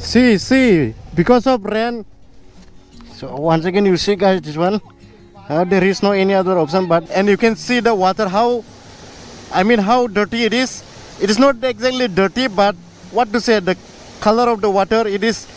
See, because of rain. So once again, you see, guys, this one. There is no any other option, and you can see the water. How dirty it is. It is not exactly dirty, but what to say, the color of the water, it is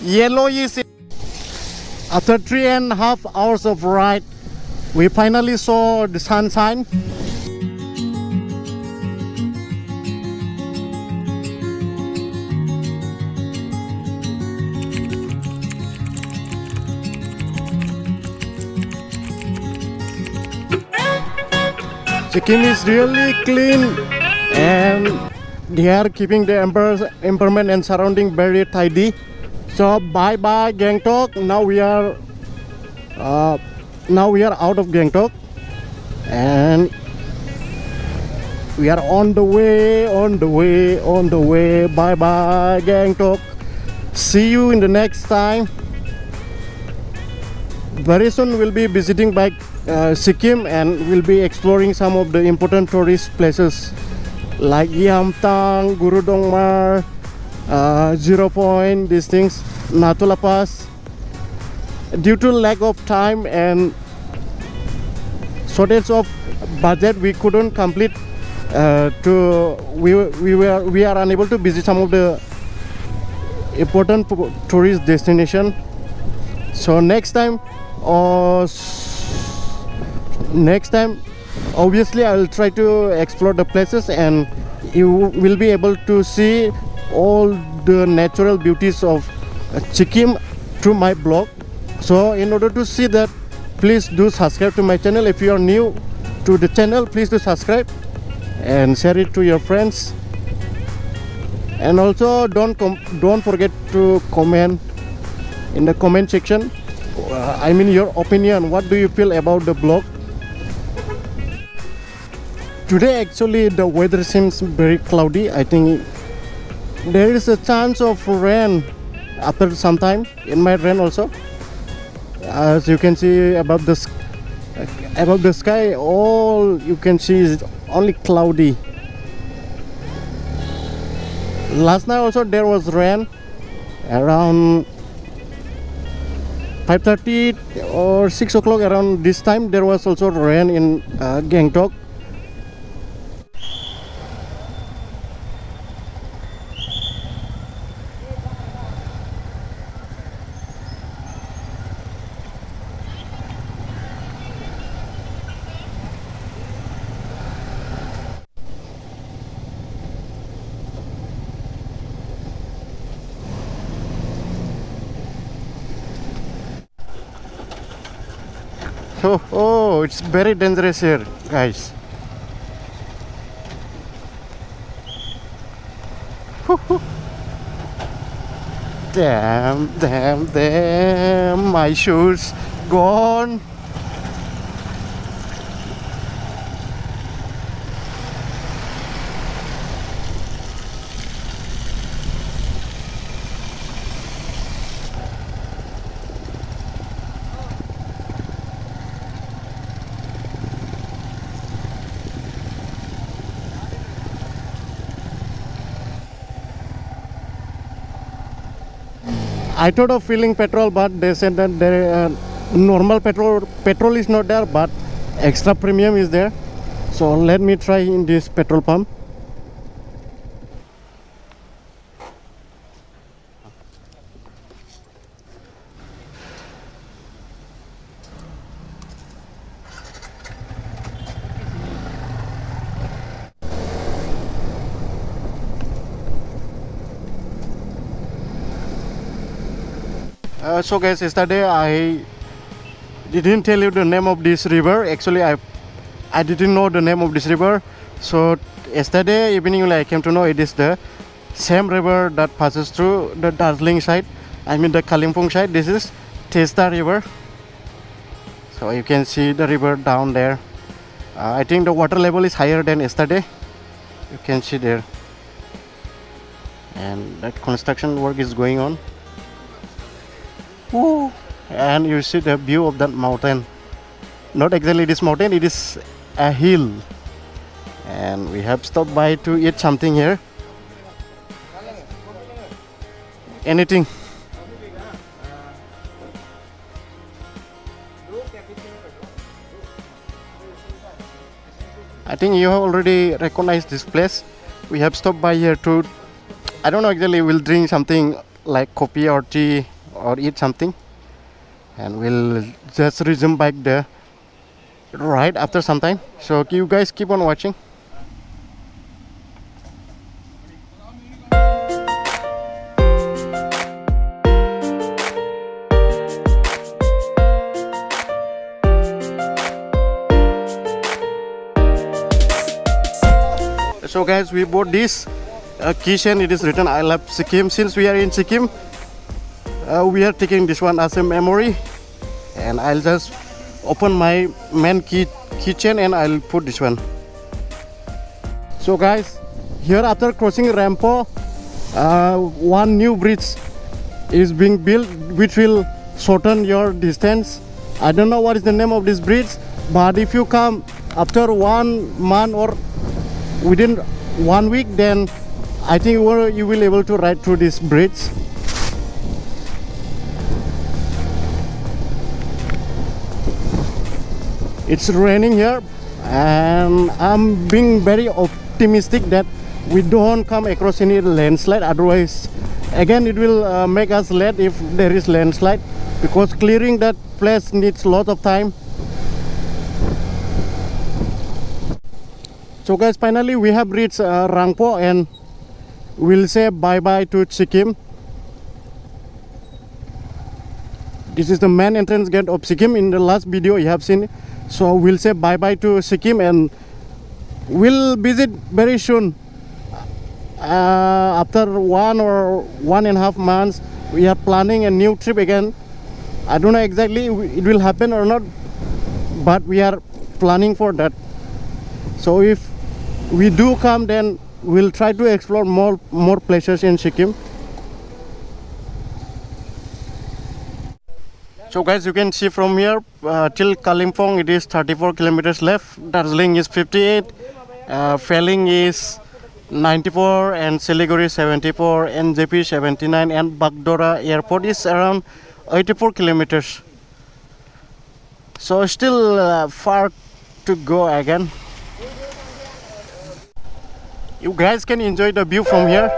yellowish. After 3.5 hours of ride, we finally saw the sunshine. Sikkim is really clean, and they are keeping the environment and surrounding very tidy. So bye bye Gangtok. Now we are out of Gangtok, and we are on the way. Bye bye Gangtok. See you in the next time. Very soon we'll be visiting by Sikkim, and we'll be exploring some of the important tourist places like Yamtang, Gurudongmar, Zero Point, these things, Natula Pass. Due to lack of time and shortage of budget, we couldn't complete. We are unable to visit some of the important tourist destination. So next time, obviously I will try to explore the places, and you will be able to see all the natural beauties of Sikkim through my blog. So in order to see that, please do subscribe to my channel. If you are new to the channel, please do subscribe and share it to your friends. And also don't forget to comment in the comment section. Your opinion. What do you feel about the blog? Today actually the weather seems very cloudy. I think there is a chance of rain after some time. It might rain also. As you can see above the sky, all you can see is only cloudy. Last night also there was rain around 5:30 or 6 o'clock. Around this time there was also rain in Gangtok. Oh, it's very dangerous here, guys. Damn, my shoes gone. I thought of filling petrol, but they said that normal petrol is not there, but extra premium is there. So let me try in this petrol pump. So guys, yesterday I didn't tell you the name of this river. Actually I didn't know the name of this river. So yesterday evening I came to know it is the same river that passes through the Darjeeling side, the Kalimpong side. This is Testa river. So you can see the river down there. I think the water level is higher than yesterday. You can see there, and that construction work is going on. Ooh. And you see the view of that mountain. Not exactly this mountain, it is a hill. And we have stopped by to eat something here. anything. I think you have already recognized this place. We have stopped by here to, I don't know exactly, we'll drink something like coffee or tea or eat something, and we'll just resume back the ride after some time. So you guys keep on watching. So guys, we bought this keychain. It is written I love Sikkim. Since we are in Sikkim, we are taking this one as a memory, and I'll just open my main keychain and I'll put this one. So guys, here after crossing Rampo, one new bridge is being built which will shorten your distance. I don't know what is the name of this bridge, but if you come after 1 month or within 1 week, then I think you will able to ride through this bridge. It's raining here, and I'm being very optimistic that we don't come across any landslide. Otherwise, again, it will make us late if there is landslide, because clearing that place needs a lot of time. So guys, finally we have reached Rangpo, and we'll say bye bye to Sikkim. This is the main entrance gate of Sikkim. In the last video you have seen. So we'll say bye bye to Sikkim, and we'll visit very soon. After 1 or 1.5 months, we are planning a new trip again. I don't know exactly it will happen or not, but we are planning for that. So if we do come, then we'll try to explore more places in Sikkim. So guys, you can see from here till Kalimpong it is 34 kilometers left, Darjeeling is 58, Pheling is 94, and Siliguri 74, NJP 79, and Bagdora airport is around 84 kilometers. So still far to go again. You guys can enjoy the view from here.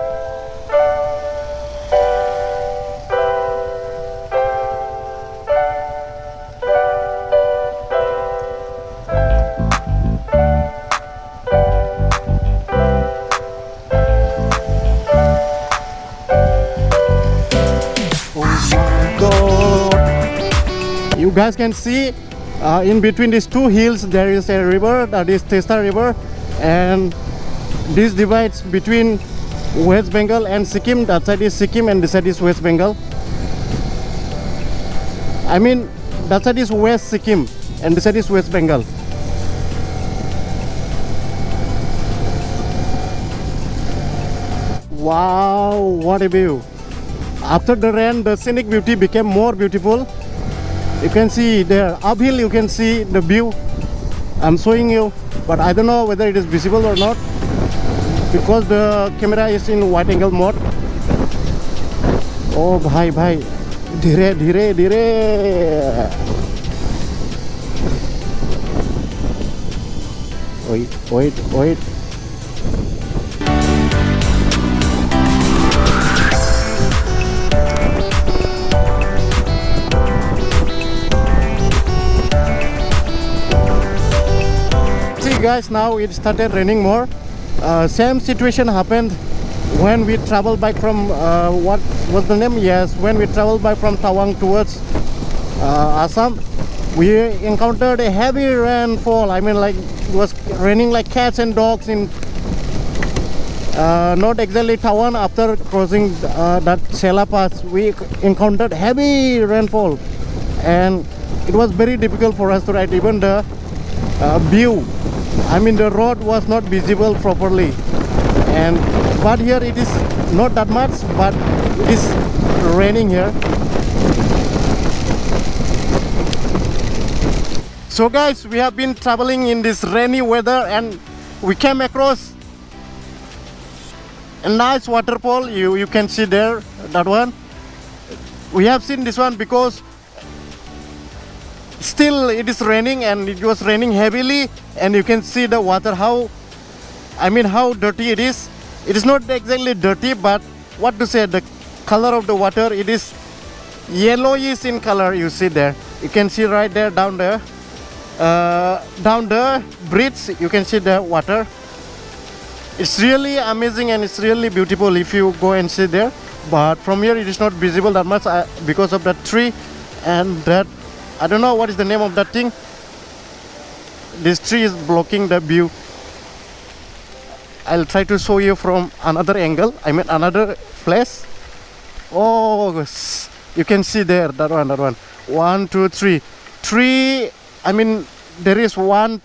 Oh my God! You guys can see in between these two hills there is a river, that is Testa River, and this divides between West Bengal and Sikkim. That side is Sikkim and this side is West Bengal. I mean, that side is West Sikkim and this side is West Bengal. Wow, what a view! After the rain, the scenic beauty became more beautiful. You can see there, uphill you can see the view. I'm showing you, but I don't know whether it is visible or not, because the camera is in wide angle mode. Oh bhai, dhire dhire dhire. Wait. See guys, now it started raining more. Same situation happened when we traveled back from what was the name? Yes, when we traveled back from Tawang towards Assam, we encountered a heavy rainfall. I mean, like it was raining like cats and dogs in not exactly Tawang. After crossing that Sela Pass, we encountered heavy rainfall, and it was very difficult for us to ride. Even the view, I mean the road was not visible properly, but here it is not that much, but it is raining here. So guys, we have been traveling in this rainy weather, and we came across a nice waterfall. You can see there that one. We have seen this one because still it is raining, and it was raining heavily, and you can see the water how dirty it is. It is not exactly dirty, but what to say, the color of the water, it is yellowish in color. You see there, you can see right there down there, down the bridge, you can see the water. It's really amazing and it's really beautiful if you go and see there, but from here it is not visible that much because of that tree and that, I don't know what is the name of that thing. This tree is blocking the view. I'll try to show you from another angle, another place. Oh, you can see there, that one. 1, 2, 3. Three, there is one,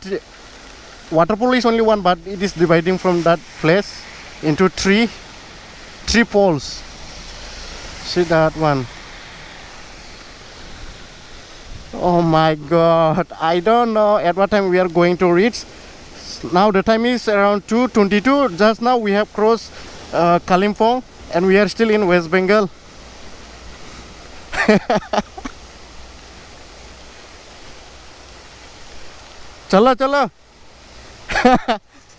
water pool is only one, but it is dividing from that place into three poles. See that one. Oh my god, I don't know at what time we are going to reach. Now the time is around 2:22. Just now we have crossed Kalimpong and we are still in West Bengal. चलो चलो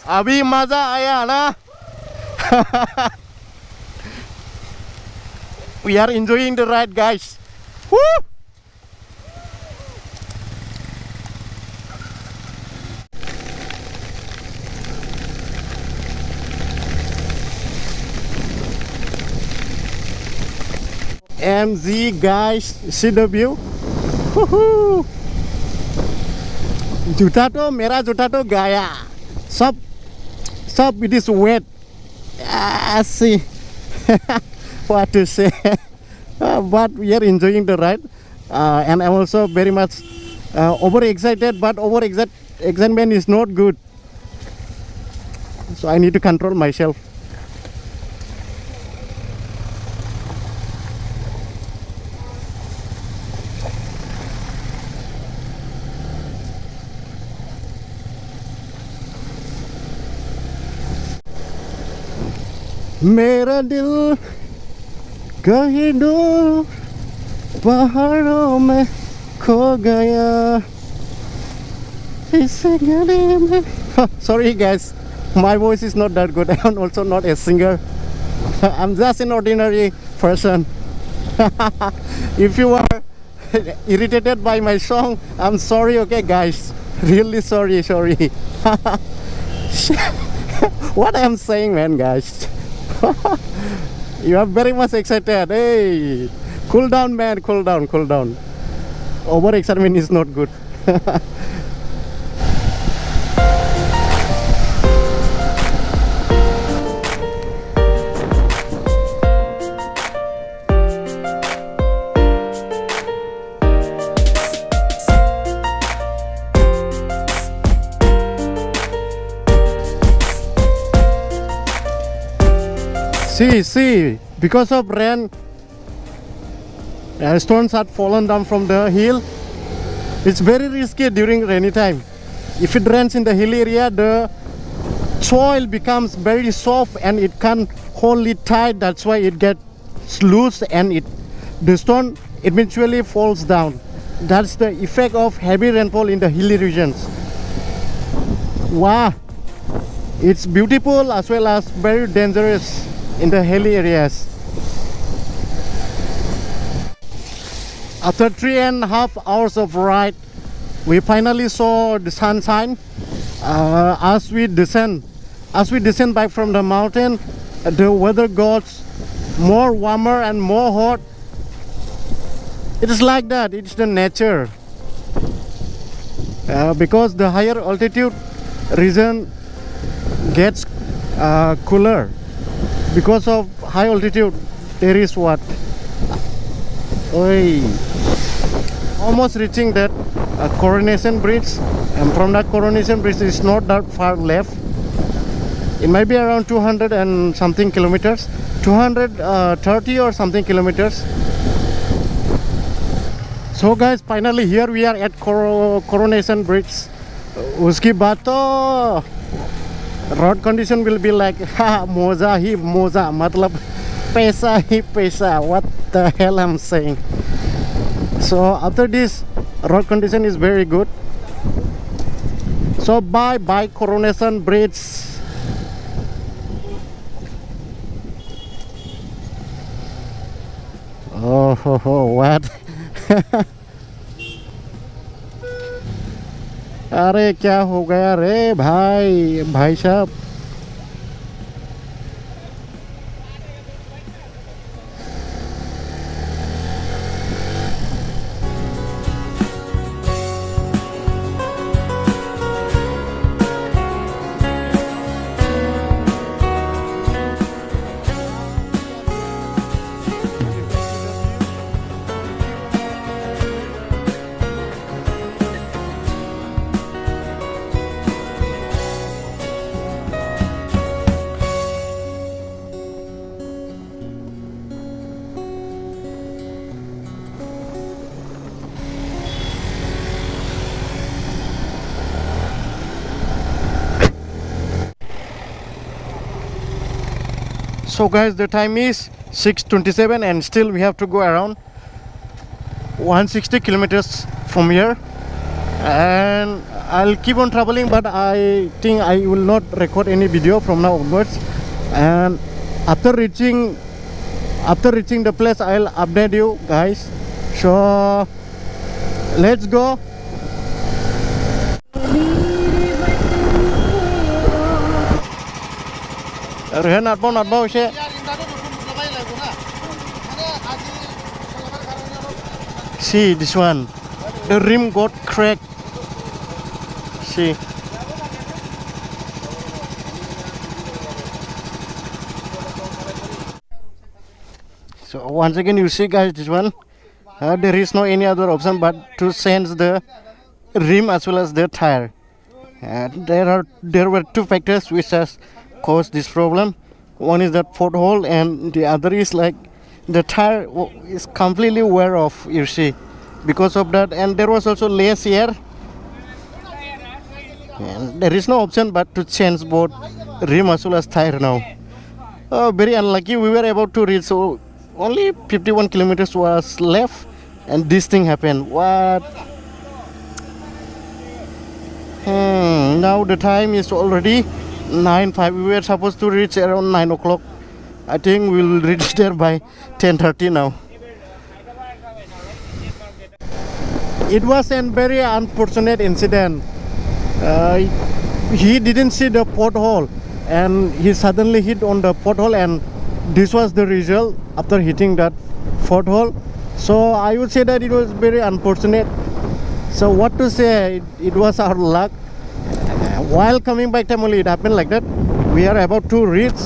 अभी मजा आया ना. We are enjoying the ride, guys. Woo! MZ, guys, see the view. Woohoo! जूता तो मेरा जूता तो गया सब it is wet. See what to say. But we are enjoying the ride, and I'm also very much overexcited, but excitement is not good, so I need to control myself. मेरा दिल कहीं दूर पहाड़ों में खो गया इस गली में. Sorry guys, my voice is not that good. I'm also not a singer. I'm just an ordinary person. If you are irritated by my song, I'm sorry, okay guys, really sorry. What I'm saying, man, guys. You are very much excited. Hey, cool down, man, cool down. Over excitement is not good. See, because of rain, stones had fallen down from the hill. It's very risky during rainy time. If it rains in the hill area, the soil becomes very soft and it can't hold it tight. That's why it gets loose and the stone eventually falls down. That's the effect of heavy rainfall in the hilly regions. Wow, it's beautiful as well as very dangerous in the hilly areas. After 3.5 hours of ride, we finally saw the sunshine. As we descend back from the mountain, the weather got more warmer and more hot. It is like that. It's the nature. Because the higher altitude region gets cooler. Because of high altitude, there is what? Almost reaching that Coronation Bridge, and from that Coronation Bridge is not that far left. It might be around 200 and something kilometers, 230 or something kilometers. So guys, finally here we are at Coronation Bridge. Uski baad to road condition will be like moza hi moza, matlab Pesa hi pesa. What the hell I'm saying? So after this, road condition is very good. So bye Coronation Bridge. Oh, what? अरे क्या हो गया रे भाई साहब. So guys, the time is 6:27 and still we have to go around 160 kilometers from here, and I'll keep on traveling, but I think I will not record any video from now onwards. And after reaching the place, I'll update you guys. So let's go. Not bow, see this one, the rim got cracked. See. So once again, you see guys, this one, there is no any other option but to change the rim as well as the tire. There were two factors which has caused this problem. One is that pothole, and the other is like the tire is completely wear off, you see, because of that. And there was also less air, and there is no option but to change both rim as well as tire now. Very unlucky. We were able to reach, so only 51 kilometers was left, and this thing happened. What? Now the time is already 9:05. We were supposed to reach around 9 o'clock. I think we'll reach there by 10:30 now. It was a very unfortunate incident. He didn't see the pothole, and he suddenly hit on the pothole, and this was the result after hitting that pothole. So I would say that it was very unfortunate. So what to say, it was our luck. While coming back time only it happened like that. We are about to reach,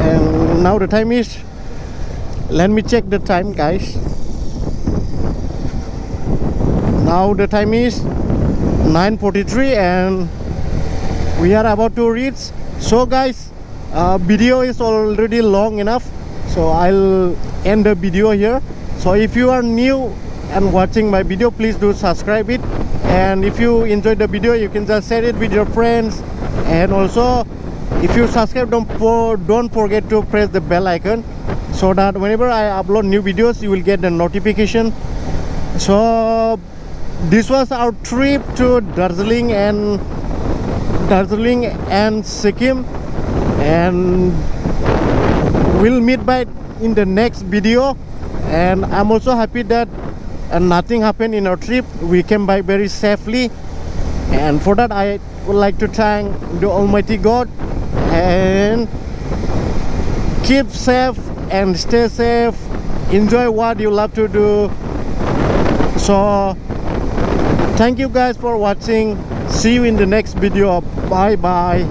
and now the time is, let me check the time guys. Now the time is 9:43 and we are about to reach. So guys, video is already long enough, so I'll end the video here. So if you are new and watching my video, please do subscribe it, and if you enjoyed the video, you can just share it with your friends. And also, if you subscribe, don't forget to press the bell icon, so that whenever I upload new videos, you will get the notification. So this was our trip to Darjeeling and Sikkim, and we'll meet back in the next video. And I'm also happy that nothing happened in our trip. We came back very safely, and for that I would like to thank the Almighty God. And keep safe and stay safe. Enjoy what you love to do. So thank you guys for watching. See you in the next video. Bye bye.